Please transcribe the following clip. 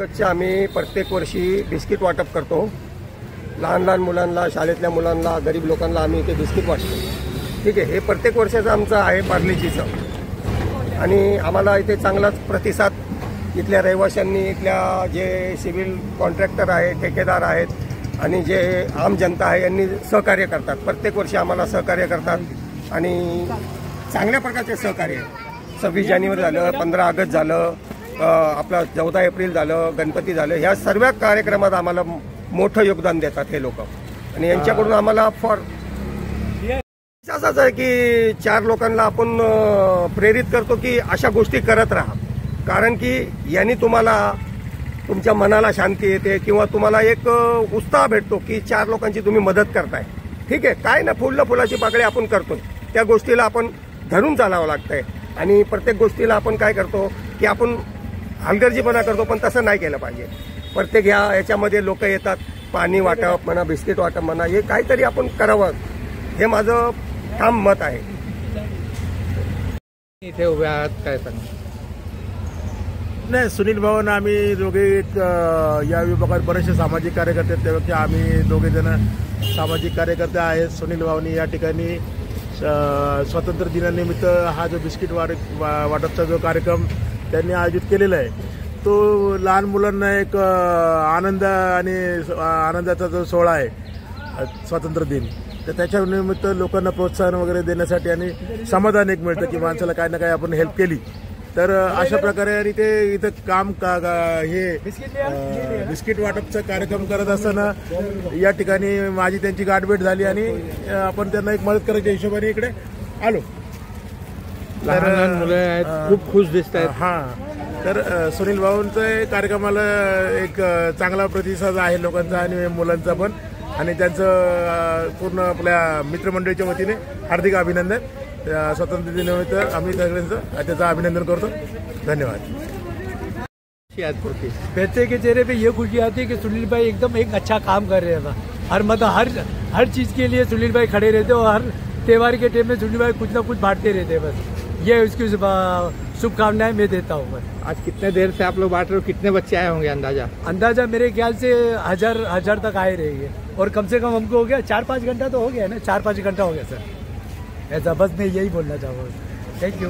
बचतच्या आम्ही प्रत्येक वर्षी बिस्किट वाटप करतो। लहान लहान मुलांना, शाळेतल्या मुलांना, गरीब लोकांना आम्ही ते बिस्किट वाटतो। ठीक आहे, हे प्रत्येक वर्षाचं आमचं आहे पार्लेजीचं। आणि आम्हाला इथे चांगलाच प्रतिसाद इथल्या रहिवाशांनी, इथल्या जे सिव्हिल कॉन्ट्रॅक्टर आहेत, ठेकेदार आहेत आणि जे आम जनता आहे यांनी सहकार्य करतात। प्रत्येक वर्षी आम्हाला सहकार्य करतात आणि चांगल्या प्रकारचे सहकार्य आहे। 26 जानेवारी झालं, 15 ऑगस्ट झालं, आपला 14 एप्रिल झालं, गणपती झालं, ह्या सर्व कार्यक्रमात आम्हाला मोठं योगदान देतात हे लोक। आणि यांच्याकडून आम्हाला असंच आहे की 4 लोकांना आपण प्रेरित करतो की अशा गोष्टी करत राहा, कारण की यांनी तुम्हाला तुमच्या मनाला शांती येते किंवा तुम्हाला एक उत्साह भेटतो की 4 लोकांची तुम्ही मदत करताय। ठीक आहे, काय ना फुलाची पाकळी आपण करतोय, त्या गोष्टीला आपण धरून चालावं लागतंय। आणि प्रत्येक गोष्टीला आपण काय करतो की आपण हलगर्जीपणा करतो, पण तसं नाही केलं पाहिजे। प्रत्येक याच्यामध्ये लोक येतात, पाणी वाटप म्हणा, बिस्किट वाटप म्हणा, हे काहीतरी आपण करावं, हे माझं ठाम मत आहे। इथे उभे आहात, काय सांगा? नाही, सुनील भाऊ ना आम्ही दोघे एक या विभागात बरेचसे सामाजिक कार्यकर्ते आहेत, त्यापैकी आम्ही दोघे जण सामाजिक कार्यकर्ते आहेत। सुनील भाऊनी या ठिकाणी स्वातंत्र्य दिनानिमित्त हा जो बिस्किट वाटपचा जो कार्यक्रम त्यांनी आयोजित केलेला आहे, तो लहान मुलांना एक आनंद आणि आनंदाचा जो सोहळा आहे स्वातंत्र्य दिन, तर त्याच्या निमित्त लोकांना प्रोत्साहन वगैरे देण्यासाठी आणि समाधान एक मिळतं की माणसाला काही ना काही आपण हेल्प केली। तर अशा प्रकारे आणि ते इथं काम हे बिस्किट वाटपचा कार्यक्रम करत असताना या ठिकाणी माझी त्यांची गाठभेट झाली आणि आपण त्यांना एक मदत करायच्या हिशोबाने इकडे आलो। लहान मुलं आहेत, खूप खुश दिसत आहेत। हां, तर सुनील भाऊंच्या कार्यक्रमाला एक चांगला प्रतिसाद आहे लोकांचा आणि मुलांचा पण, आणि त्यांचं पूर्ण आपल्या मित्रमंडळीच्या वतीने हार्दिक अभिनंदन। स्वातंत्र्य दिनानिमित्त आम्ही सगळ्यांचं त्याचं अभिनंदन करतो। धन्यवाद। बच्चे के चेहरे पे ये खुशी आती है कि सुनील भाई एकदम एक अच्छा काम कर रहे हैं। हर मतलब हर चीज़ के लिए सुनील भाई खड़े रहते और हर त्यौहार के टाइम में सुनील भाई कुछ ना कुछ बांटते रहते हैं। बस ये उसकी शुभकामनाएं मैं देता हूँ। बस आज कितने देर से आप लोग बांट रहे हो? कितने बच्चे आए होंगे अंदाजा? मेरे ख्याल से हजार तक आए रहेंगे, और कम से कम हमको हो गया 4-5 घंटा तो हो गया ना, 4-5 घंटा हो गया सर। ऐसा बस मैं यही बोलना चाहूँगा। Thank you.